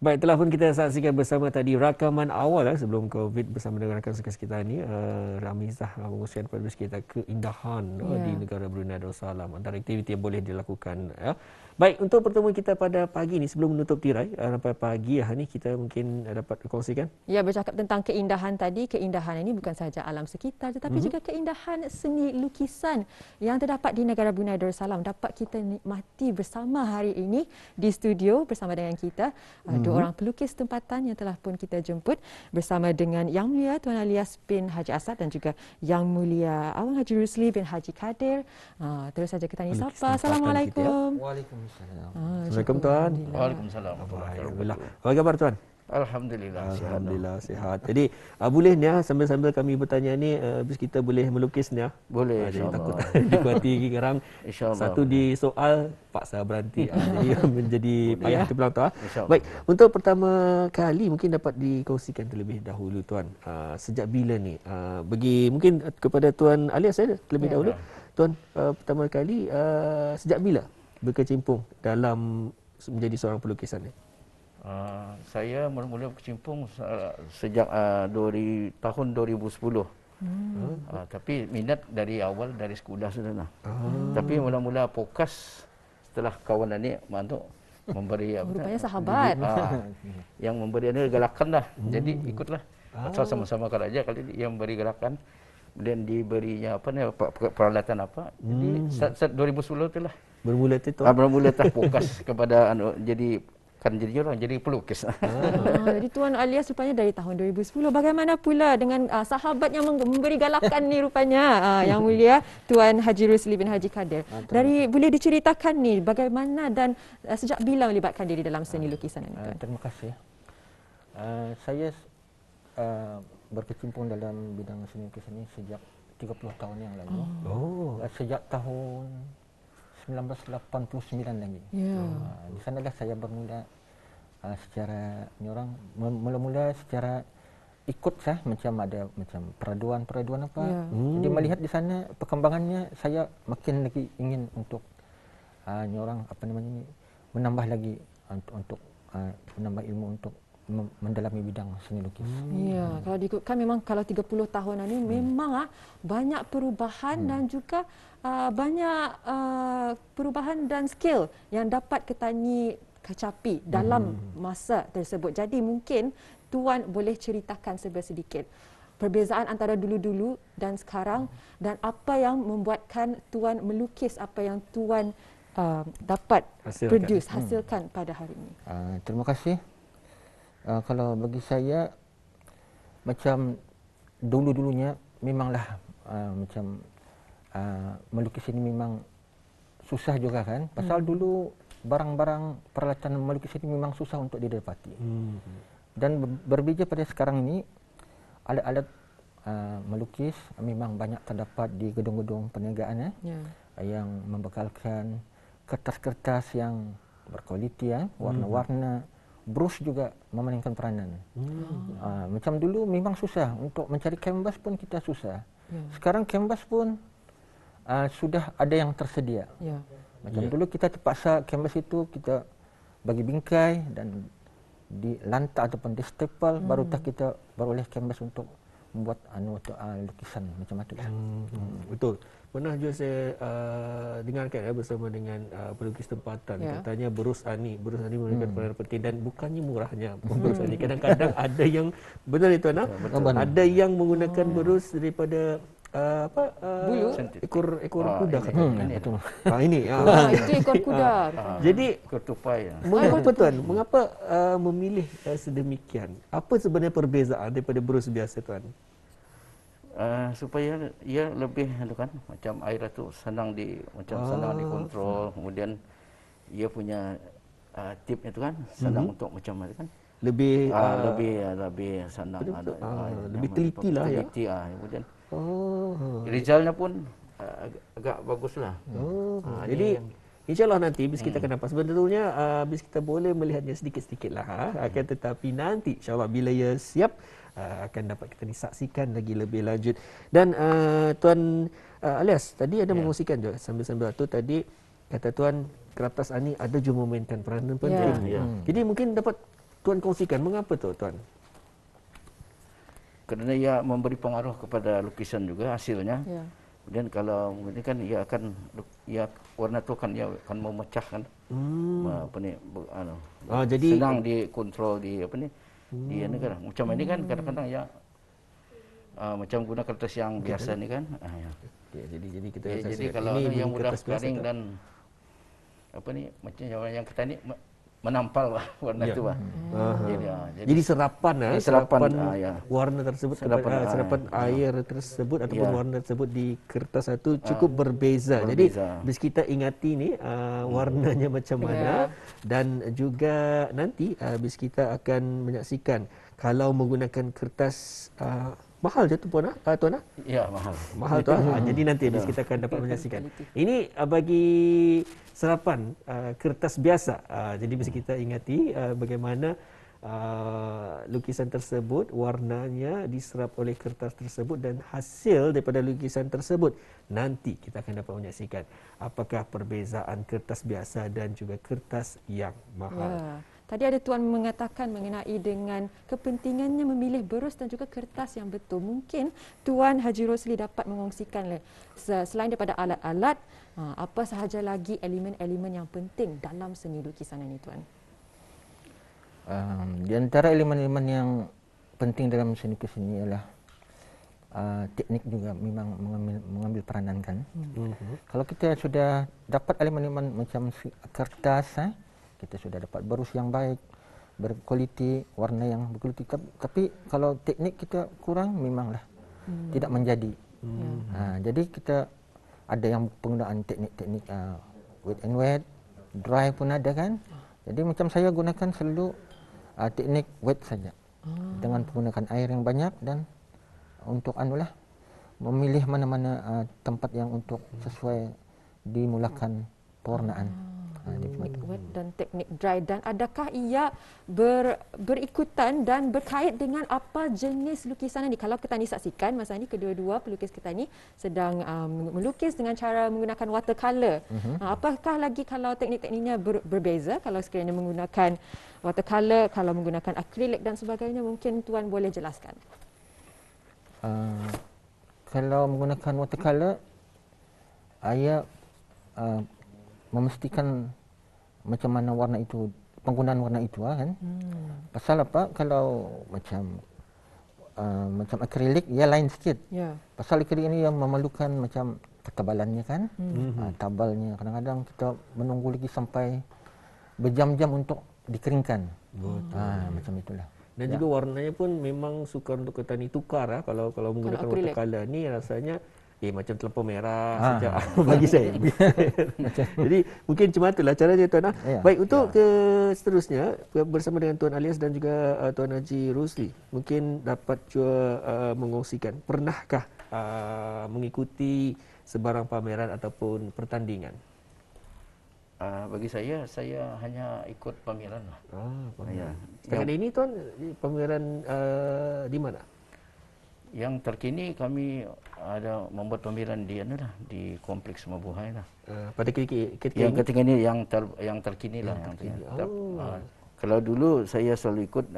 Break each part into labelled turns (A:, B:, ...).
A: Baik, telah pun kita saksikan bersama tadi rakaman awal sebelum COVID bersama dengan rakan sekelas kita ni, Ramizah menguruskan kepada kita keindahan di negara Brunei Darussalam, antara aktiviti yang boleh dilakukan. Baik, untuk pertemuan kita pada pagi ni sebelum menutup tirai sampai pagi ni kita mungkin dapat kongsikan.
B: Ya, bercakap tentang keindahan tadi, keindahan ini bukan sahaja alam sekitar tetapi juga keindahan seni lukisan yang terdapat di negara Brunei Darussalam dapat kita nikmati bersama hari ini di studio bersama dengan kita. Dua orang pelukis tempatan yang telah pun kita jemput bersama dengan Yang Mulia Tuan Alias bin Haji Asad dan juga Yang Mulia Awang Haji Rusli bin Haji Kadir. Terus saja kita sapa. Assalamualaikum.
C: Waalaikumsalam.
A: Assalamualaikum Tuan.
C: Waalaikumsalam.
A: Alhamdulillah. Apa khabar Tuan?
C: Alhamdulillah.
A: Alhamdulillah sihat. Jadi boleh ni sambil-sambil kami bertanya ni, bis kita boleh melukis ni.
C: Boleh,
A: insya-Allah. Takut dikuati garang.
C: Insya-Allah.
A: Satu di soal paksa berhenti. Jadi menjadi payah tu pulang tu. Baik, untuk pertama kali mungkin dapat dikongsikan terlebih dahulu Tuan. Sejak bila ni? Bagi mungkin kepada Tuan Alias terlebih dahulu. Tuan, pertama kali sejak bila berkecimpung dalam menjadi seorang pelukisan ni?
C: Saya mula-mula berkecimpung sejak tahun 2010. Tapi minat dari awal dari sekolah sudah lah. Tapi mula-mula fokus setelah kawan ni untuk memberi
B: rupanya sahabat.
C: Yang memberi ni galakan lah. Jadi ikutlah. Asal sama-sama kerja kali yang beri galakan. Kemudian diberinya peralatan apa. Jadi saat 2010 tu lah.
A: Bermula tu
C: bermula fokus kepada jadi orang jadi pelukis.
B: Jadi Tuan Alias rupanya dari tahun 2010. Bagaimana pula dengan sahabat yang memberi galakan ni rupanya Yang Mulia Tuan Haji Rusli bin Haji Kadir. Boleh diceritakan ni bagaimana dan sejak bila melibatkan diri dalam seni lukisan ini Tuan?
D: Terima kasih. Saya berkecimpung dalam bidang seni lukisan ini sejak 30 tahun yang lalu. Sejak tahun 1989 lagi. Di sanalah saya bermula secara mula-mula secara ikut macam ada peraduan apa. Jadi melihat di sana perkembangannya, saya makin lagi ingin untuk menambah lagi untuk menambah ilmu untuk mendalami bidang seni lukis.
B: Ya, kalau diikutkan memang kalau 30 tahunan ini memang banyak perubahan dan juga banyak perubahan dan skill yang dapat kecapi dalam masa tersebut. Jadi mungkin Tuan boleh ceritakan sedikit perbezaan antara dulu-dulu dan sekarang dan apa yang membuatkan Tuan melukis apa yang Tuan dapat hasilkan pada hari ini.
D: Terima kasih. Kalau bagi saya macam dulu-dulunya memanglah melukis ini memang susah juga kan. Pasal dulu barang-barang peralatan melukis ini memang susah untuk didapati. Dan berbeza pada sekarang ini, alat-alat melukis memang banyak terdapat di gedung-gedung perniagaan yang membekalkan kertas-kertas yang berkualiti, warna-warna. Brush juga memainkan peranan. Macam dulu memang susah untuk mencari kanvas pun kita susah. Sekarang kanvas pun sudah ada yang tersedia. Macam dulu kita terpaksa kanvas itu kita bagi bingkai dan dilantak ataupun di staple baru kita beroleh kanvas untuk membuat lukisan macam itu.
A: Betul. Pernah juga saya dengarkan bersama dengan pelukis tempatan. Katanya Berus Ani memberikan peranan penting dan bukannya murahnya Berus Ani. Kadang-kadang ada yang benar itu ada yang menggunakan berus daripada
B: bulu
A: ekor kuda katanya. Ini
B: itu ekor kuda.
A: Jadi
C: ekor tupai.
A: Mengapa Tuan? Mengapa memilih sedemikian? Apa sebenarnya perbezaan daripada berus biasa Tuan?
C: Supaya ia lebih macam air itu senang dikontrol, kemudian ia punya tip itu kan senang untuk macam itu kan lebih senang
A: lebih teliti lah ya.
C: Kemudian resultnya pun agak baguslah.
A: Jadi InsyaAllah nanti bis kita akan nampak. Sebetulnya bis kita boleh melihatnya sedikit-sedikit lah. Akan tetapi nanti insyaAllah bila ia siap akan dapat kita disaksikan lagi lebih lanjut. Dan Tuan Alias tadi ada mengungsikan juga sambil-sambil tu tadi kata Tuan Kertas Ani ada juga memainkan peranan penting. Jadi mungkin dapat Tuan kongsikan mengapa tu Tuan?
C: Kerana ia memberi pengaruh kepada lukisan juga hasilnya.
B: Ya.
C: Kemudian kalau ini kan ia warna tu kan ia akan memecahkan apa ni
A: jadi
C: senang dikontrol di apa ni di negara. Macam ini kan kadang-kadang ya macam guna kertas yang biasa ni kan. Ya.
A: Okay, jadi kita
C: jadi kalau
A: ini
C: yang mudah
A: kertas biasa
C: garing dan apa ni macam yang kita ni menampal warna itu
A: jadi serapan
C: ya.
A: warna tersebut serapan air tersebut ataupun warna tersebut di kertas satu cukup berbeza. Jadi bis kita ingati ni warnanya macam mana dan juga nanti bis kita akan menyaksikan kalau menggunakan kertas mahal je tu Puan Tuan?
C: Ya, mahal.
A: Mahal tu. Jadi nanti bis kita akan dapat menyaksikan. Ini bagi serapan kertas biasa. Jadi bis kita ingati bagaimana lukisan tersebut warnanya diserap oleh kertas tersebut dan hasil daripada lukisan tersebut nanti kita akan dapat menyaksikan apakah perbezaan kertas biasa dan juga kertas yang mahal.
B: Ya. Tadi ada Tuan mengatakan mengenai dengan kepentingannya memilih berus dan juga kertas yang betul. Mungkin Tuan Haji Rosli dapat mengongsikan selain daripada alat-alat, apa sahaja lagi elemen-elemen yang penting dalam seni lukisan ini Tuan?
D: Di antara elemen-elemen yang penting dalam seni lukisan ini ialah teknik juga memang mengambil peranan kan. Kalau kita sudah dapat elemen-elemen macam kertas, kita sudah dapat berus yang baik, berkualiti, warna yang berkualiti. Tapi kalau teknik kita kurang, memanglah tidak menjadi. Jadi kita ada yang penggunaan teknik-teknik wet and wet, dry pun ada kan. Jadi macam saya gunakan selalu teknik wet saja, dengan menggunakan air yang banyak dan untuk memilih mana-mana tempat yang untuk sesuai dimulakan pewarnaan.
B: Teknik wet dan teknik dry, dan adakah ia berikutan dan berkait dengan apa jenis lukisan ini? Kalau kita ni saksikan masa ini kedua-dua pelukis kita ni sedang melukis dengan cara menggunakan watercolor. Apakah lagi kalau teknik-tekniknya berbeza kalau sekiranya menggunakan watercolor, kalau menggunakan akrilik dan sebagainya, mungkin Tuan boleh jelaskan.
D: Kalau menggunakan watercolor, ia memastikan macam mana warna itu, penggunaan warna itu kan. Pasal apa? Kalau macam akrilik ia lain sikit. Pasal akrilik ini yang memerlukan macam ketebalannya kan. Tabalnya kadang-kadang kita menunggu lagi sampai berjam-jam untuk dikeringkan. Macam itulah.
A: Dan juga warnanya pun memang sukar untuk kita ni tukar kalau menggunakan watercolor ni rasanya macam terlampau merah saja bagi saya. Jadi mungkin cuma itulah caranya Tuan. Baik, untuk ke seterusnya bersama dengan Tuan Alias dan juga Tuan Haji Rosli, mungkin dapat juga mengongsikan pernahkah mengikuti sebarang pameran ataupun pertandingan?
C: Bagi saya hanya ikut pameran lah.
A: Pameran. Setakat ini Tuan pameran di mana?
C: Yang terkini kami ada membuat pameran di Kompleks Mabuhay lah.
A: Pada ketika
C: yang ketika ini yang terkini lah. Kalau dulu saya selalu ikut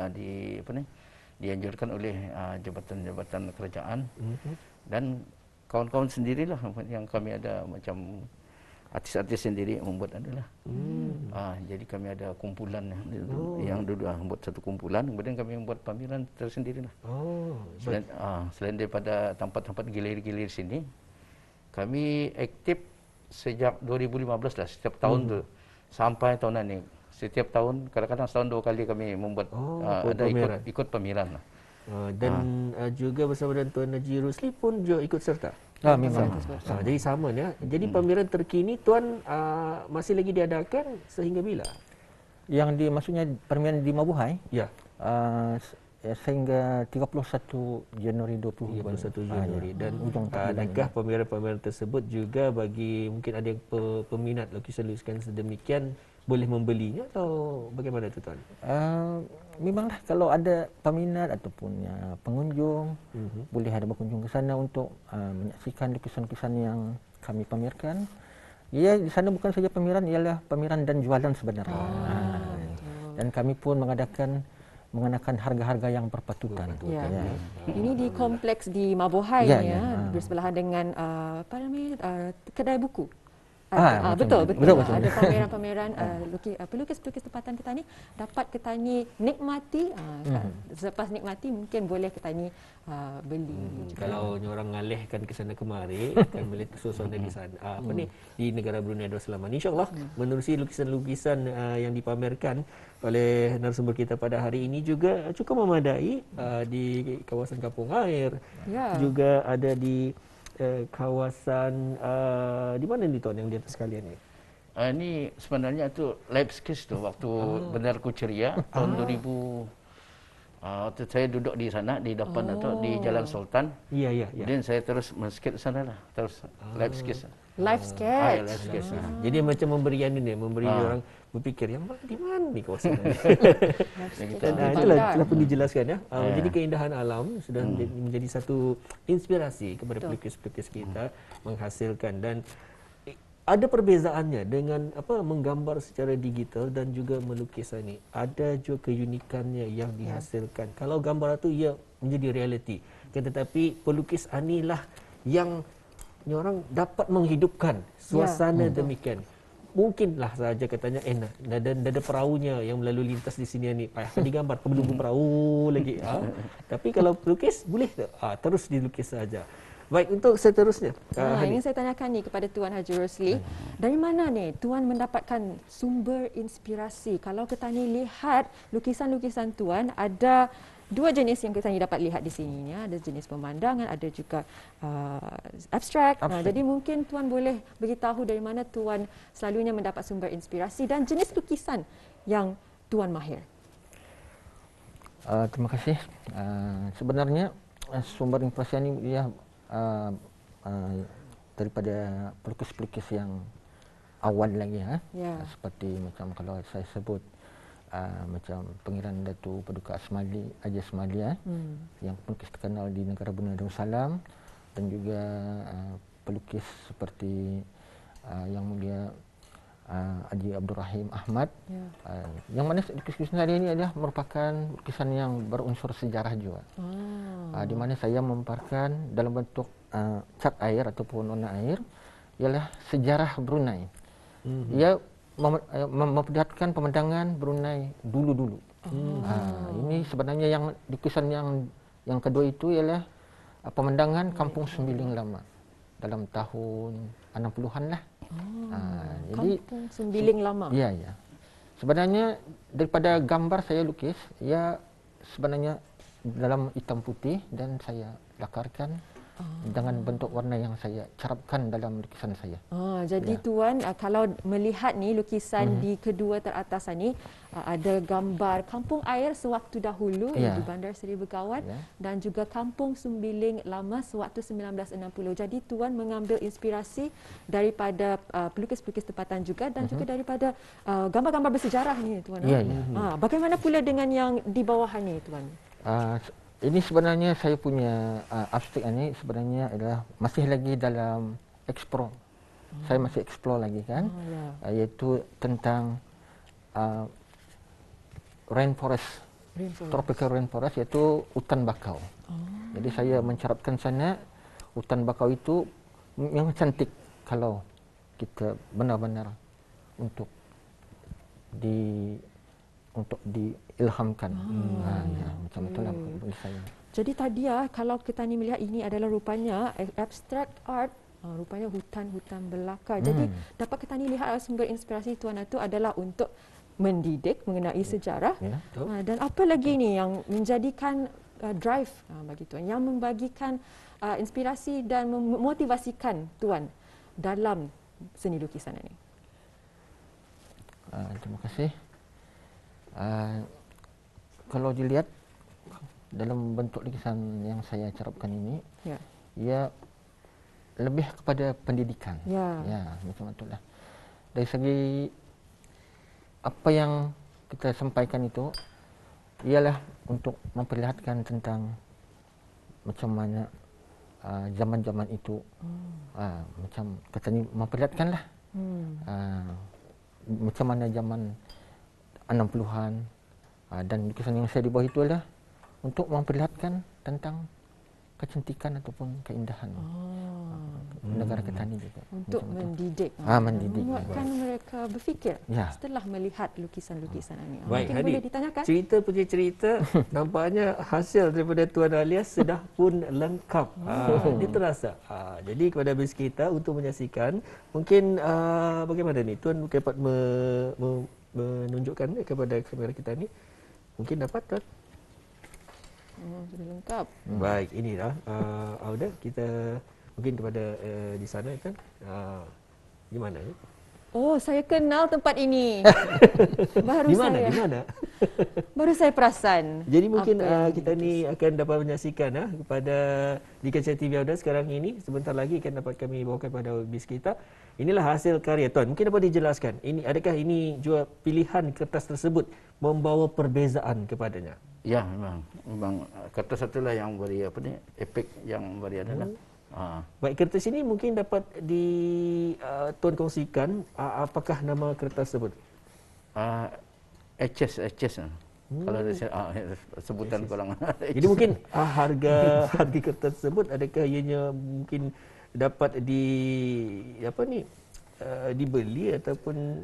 C: dianjurkan oleh jabatan-jabatan kerajaan dan kawan-kawan sendirilah yang kami ada macam artis-artis sendiri membuat adalah. Jadi kami ada kumpulan yang dulu membuat satu kumpulan, kemudian kami membuat pameran tersendiri lah. Selain daripada tempat-tempat gilir-gilir sini, kami aktif sejak 2015 lah, setiap tahun tu sampai tahun ini. Setiap tahun, kadang-kadang setahun 2 kali kami membuat ikut pameran lah.
A: Dan juga bersama dengan Tuan Haji Rosli pun juga ikut serta.
D: Memang.
A: Jadi sama ya. Jadi pameran terkini Tuan masih lagi diadakan sehingga bila?
D: Yang maksudnya pameran di Mabuhay?
A: Ya.
D: Sehingga 31 Januari
A: 31 Januari. Dan adakah pameran-pameran tersebut juga bagi mungkin ada yang peminat lukisan-lukisan sedemikian boleh membelinya atau bagaimana tu Tuan?
D: Memanglah kalau ada peminat ataupun pengunjung boleh ada berkunjung ke sana untuk menyaksikan lukisan-lukisan yang kami pamerkan. Ya, di sana bukan saja pameran, ialah pameran dan jualan sebenarnya. Dan kami pun mengadakan mengenakan harga-harga yang berpatutan.
B: Ya.
D: Ya.
B: Ini di kompleks di Mabuhay
D: Ya,
B: ya,
D: ya.
B: bersebelahan dengan apa namanya kedai buku.
D: Macam
B: Betul.
D: betul.
B: Ada pameran-pameran pelukis-pelukis tempatan kita ni dapat kita ni nikmati. Selepas nikmati mungkin boleh kita ni beli.
A: Kalau orang ngalihkan ke sana kemari akan melihat suasana di sana di negara Brunei Darussalam. InsyaAllah menerusi lukisan-lukisan yang dipamerkan oleh narasumber kita pada hari ini juga cukup memadai di kawasan Kampung Air.
B: Ya.
A: Juga ada di kawasan di mana ni tuan yang di atas sekalian ni?
C: Ini sebenarnya tu live sketch tu waktu Bandar Kuceria tahun 2000. Waktu saya duduk di sana di depan atau di Jalan Sultan.
A: Ya.
C: Kemudian saya terus men-sketch sana lah, terus live sketch.
B: Live sketch.
C: Live sketch.
A: Jadi macam memberi orang berfikir yang di mana ni kawasan ni. Itulah pun dijelaskan ya. Jadi keindahan alam sudah menjadi satu inspirasi kepada pelukis-pelukis kita menghasilkan, dan ada perbezaannya dengan menggambar secara digital dan juga melukis ini. Ada juga keunikannya yang dihasilkan. Kalau gambar itu ia menjadi realiti. Tetapi pelukis inilah yang orang dapat menghidupkan suasana demikian. Mungkinlah saja katanya ada perahunya yang melalui lintas di sini ni. Payah digambar, perlu menunggu perahu lagi. Tapi kalau pelukis boleh terus dilukis saja. Baik, untuk seterusnya.
B: Ingin saya tanyakan ni kepada Tuan Haji Rosli. Dari mana ni Tuan mendapatkan sumber inspirasi? Kalau kita ni lihat lukisan-lukisan Tuan, ada dua jenis yang kita ni dapat lihat di sini. Ada jenis pemandangan, ada juga abstrak. Jadi mungkin Tuan boleh beritahu dari mana Tuan selalunya mendapat sumber inspirasi dan jenis lukisan yang Tuan mahir.
D: Terima kasih. Sebenarnya sumber inspirasi ini daripada pelukis-pelukis yang awal lagi seperti macam kalau saya sebut macam Pangeran Datuk Paduka Asmali, Haji Asmali yang pelukis terkenal di negara Brunei Darussalam, dan juga pelukis seperti Yang Mulia Haji Abdul Rahim Ahmad, yang mana lukisan saya ini adalah merupakan lukisan yang berunsur sejarah juga. Di mana saya memaparkan dalam bentuk cat air ataupun warna air ialah sejarah Brunei. Ia memperlihatkan pemandangan Brunei dulu-dulu. Ini sebenarnya yang lukisan yang kedua itu ialah pemandangan Kampung Sembiling Lama dalam tahun 60-an lah.
B: Jadi Kampung Sembiling Lama.
D: Ya. Sebenarnya daripada gambar saya lukis, ia sebenarnya dalam hitam putih dan saya lakarkan dengan bentuk warna yang saya carapkan dalam lukisan saya.
B: Jadi Tuan, kalau melihat ni lukisan di kedua teratas ni, ada gambar Kampung Air sewaktu dahulu di Bandar Seri Begawan dan juga Kampung Sembiling Lama sewaktu 1960. Jadi Tuan mengambil inspirasi daripada pelukis-pelukis tempatan juga dan juga daripada gambar-gambar bersejarah ni Tuan. Bagaimana pula dengan yang di bawah ni Tuan?
D: Ini sebenarnya saya punya abstrak ini sebenarnya adalah masih lagi dalam explore. Saya masih explore lagi kan, iaitu tentang rainforest, tropical rainforest, iaitu hutan bakau. Jadi saya mencarapkan sana hutan bakau itu yang cantik kalau kita benar-benar untuk diilhamkan. Macam itulah bagi saya.
B: Jadi tadi kalau kita ni melihat ini adalah rupanya abstract art, rupanya hutan-hutan belaka. Jadi dapat kita ni lihat sumber inspirasi Tuan itu adalah untuk mendidik mengenai sejarah. Dan apa lagi ni yang menjadikan drive bagi Tuan, yang membagikan inspirasi dan memotivasikan Tuan dalam seni lukisan ini?
D: Terima kasih. Kalau dilihat dalam bentuk lukisan yang saya carapkan ini, ia lebih kepada pendidikan. Macam itulah. Dari segi apa yang kita sampaikan itu ialah untuk memperlihatkan tentang macam mana zaman-zaman itu, macam katanya memperlihatkanlah macam mana zaman 60-an, Dan lukisan yang saya di bawah itu adalah untuk memperlihatkan tentang kecantikan ataupun keindahan negara kita ni juga.
B: Untuk mendidik.
D: Mendidik.
B: Membuatkan mereka berfikir setelah melihat lukisan-lukisan ini.
A: Baik,
B: mungkin boleh ditanyakan.
A: Cerita pergi cerita, nampaknya hasil daripada Tuan Alias sudah pun lengkap. Dia terasa. Jadi kepada habis kita untuk menyaksikan, mungkin bagaimana ni? Tuan dapat menunjukkan kepada kamera kita ni. Mungkin dapat, Tuan?
B: Sudah lengkap.
A: Baik, inilah Auda, kita mungkin kepada di sana kan. Di mana ni?
B: Oh, saya kenal tempat ini. Baru
A: di mana?
B: saya.
A: Di mana?
B: Baru saya perasan.
A: Jadi mungkin kita ni akan dapat menyaksikan kepada di kaca TV Auda sekarang ini. Sebentar lagi akan dapat kami bawakan pada bis kita. Inilah hasil karya Tuan. Mungkin dapat dijelaskan. Ini adakah ini juga pilihan kertas tersebut membawa perbezaan kepadanya?
C: Ya, memang kertas satulah yang beri efek yang beri adalah.
A: Baik, kertas ini mungkin dapat Tuan kongsikan apakah nama kertas tersebut?
C: HS. Kalau ada sebutan korang.
A: Jadi mungkin harga kertas tersebut adakah ianya mungkin dapat dibeli ataupun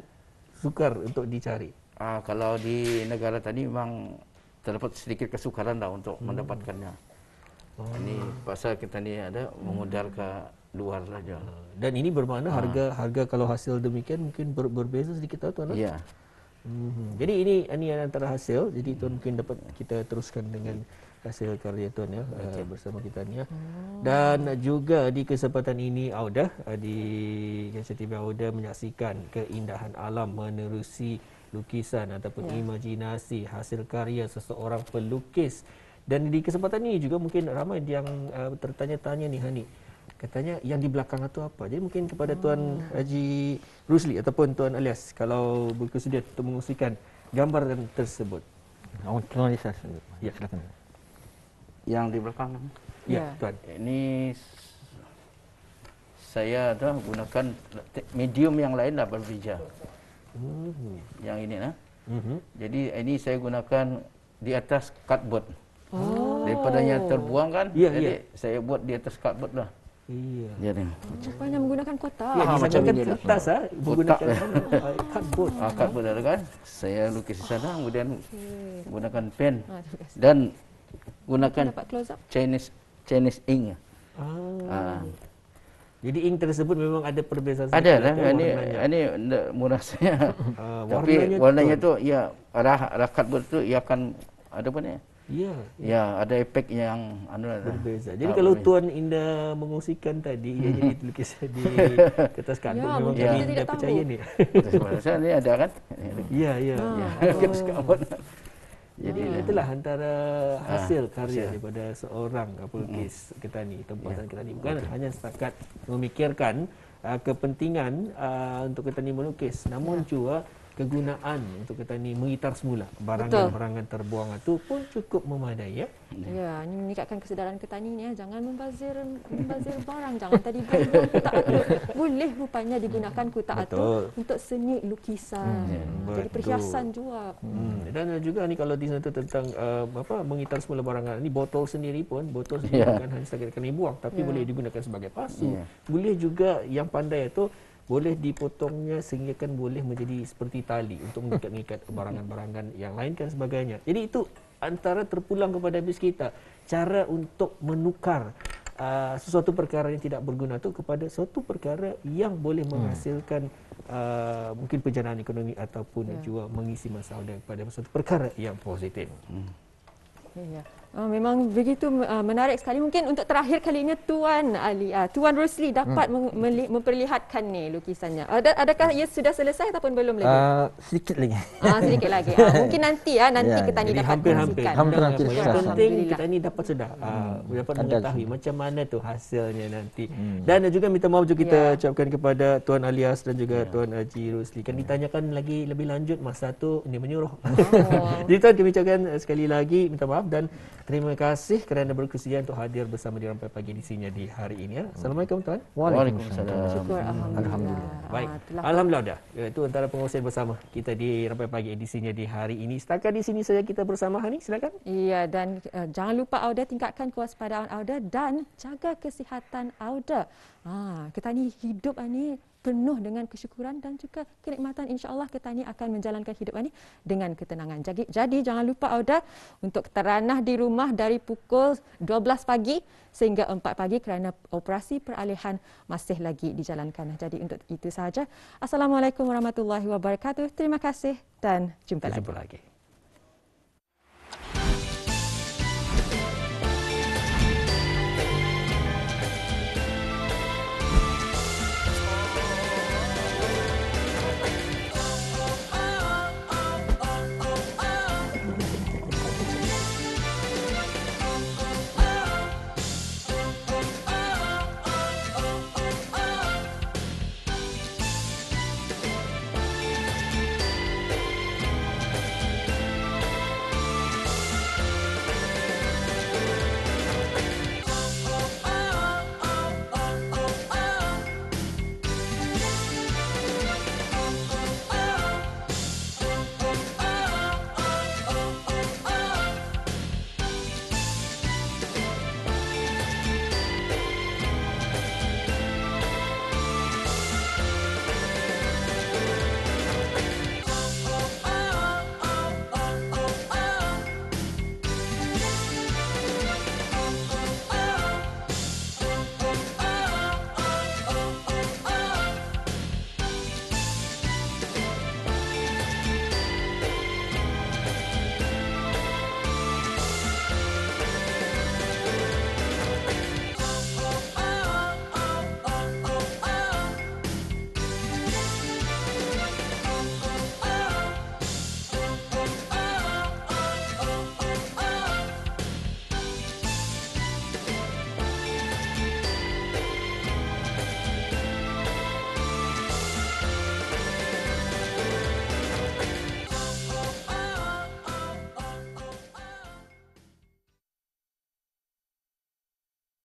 A: sukar untuk dicari?
C: Kalau di negara tadi memang terdapat sedikit kesukaran dah untuk mendapatkannya. Ini pasal kita ni ada mengudar ke luar saja.
A: Dan ini bermakna harga kalau hasil demikian mungkin berbeza sedikit, Tuan?
C: Ya.
A: Jadi ini antara hasil. Jadi Tuan mungkin dapat kita teruskan dengan hasil karya Tuan bersama kita ni. Dan juga di kesempatan ini Auda di Kaca TV Auda menyaksikan keindahan alam menerusi lukisan ataupun imajinasi hasil karya seseorang pelukis. Dan di kesempatan ini juga mungkin ramai yang tertanya-tanya ni Hani. Katanya yang di belakang itu apa? Jadi mungkin kepada Tuan Haji Rusli ataupun Tuan Alias kalau bersedia untuk mengungsikan gambar tersebut.
D: Tuan Alias,
A: ya
D: silakan.
C: Yang di belakang.
A: Ya, Tuan.
C: Ini saya gunakan medium yang lain dah berbeza. Yang ini Jadi ini saya gunakan di atas cardboard. Daripada yang terbuang kan, jadi saya buat di atas cardboard lah.
A: Iya.
C: Jadi
B: Rupanya menggunakan kotak.
A: Ya,
C: macam ini
A: kertas menggunakan cardboard.
C: Cardboard ada kan. Saya lukis di sana, kemudian gunakan pen dan gunakan Chinese ink.
A: Jadi ink tersebut memang ada perbezaan.
C: Ada lah. Ini murah saya. Tapi warnanya tu ya arah cardboard tu ia akan ada apa ni?
A: Ya.
C: Ya, ada efek yang
A: berbeza. Jadi kalau Tuan Indah mengungsikan tadi ia jadi lukisan di kertas cardboard memang kami tidak percaya ni.
C: Saya ni ada kan?
A: Ya.
C: Kertas cardboard.
A: Jadi itulah antara hasil karya daripada seorang pelukis kita ni, tempatan kita ni. Bukan hanya setakat memikirkan kepentingan untuk kita ni melukis, namun juga kegunaan untuk kita ni mengitar semula barangan-barangan terbuang itu pun cukup memadai.
B: Ya, ini meningkatkan kesedaran petani ni jangan membazir barang, jangan tadi buang kotak atu. Boleh rupanya digunakan kotak atu untuk seni lukisan. Jadi perhiasan juga.
A: Dan juga ni kalau di sana tentang mengitar semula barangan ni, botol sendiri bukan hanya setakat kena buang tapi boleh digunakan sebagai pasu. Boleh juga yang pandai itu boleh dipotongnya sehingga kan boleh menjadi seperti tali untuk mengikat barangan-barangan yang lain dan sebagainya. Jadi itu antara terpulang kepada habis kita cara untuk menukar sesuatu perkara yang tidak berguna itu kepada suatu perkara yang boleh menghasilkan mungkin penjanaan ekonomi ataupun juga mengisi masa pada suatu perkara yang positif.
B: Ya. Memang begitu menarik sekali. Mungkin untuk terakhir kalinya Tuan Tuan Rusli dapat memperlihatkan ni lukisannya. Adakah ia sudah selesai ataupun belum lagi?
D: Sedikit lagi.
B: Sedikit lagi. Mungkin nanti kita ni dapat kongsikan.
A: Hampir. Yang penting kita ni dapat dapat mengetahui macam mana tu hasilnya nanti. Dan juga minta maaf juga kita ucapkan kepada Tuan Alias dan juga Tuan Haji Rusli. Kan ditanyakan lagi lebih lanjut masa tu ini menyuruh. Jadi Tuan kami ucapkan sekali lagi minta maaf dan terima kasih kerana berkesudian untuk hadir bersama di Rampai Pagi edisinya di hari ini ya. Assalamualaikum tuan.
C: Waalaikumsalam.
B: Syukur, alhamdulillah.
A: Baik. Alhamdulillah dah. Itu antara pengurusan bersama kita di Rampai Pagi edisinya di hari ini. Setakat di sini saja kita bersama Hani. Silakan.
B: Iya, dan jangan lupa Auda, tingkatkan kewaspadaan Auda dan jaga kesihatan Auda. Kita ni hidup ni penuh dengan kesyukuran dan juga kenikmatan. InsyaAllah kita ni akan menjalankan hidup ni dengan ketenangan. Jadi jangan lupa Auda untuk teranah di rumah dari pukul 12 pagi sehingga 4 pagi kerana operasi peralihan masih lagi dijalankan. Jadi untuk itu sahaja. Assalamualaikum warahmatullahi wabarakatuh. Terima kasih dan jumpa lagi.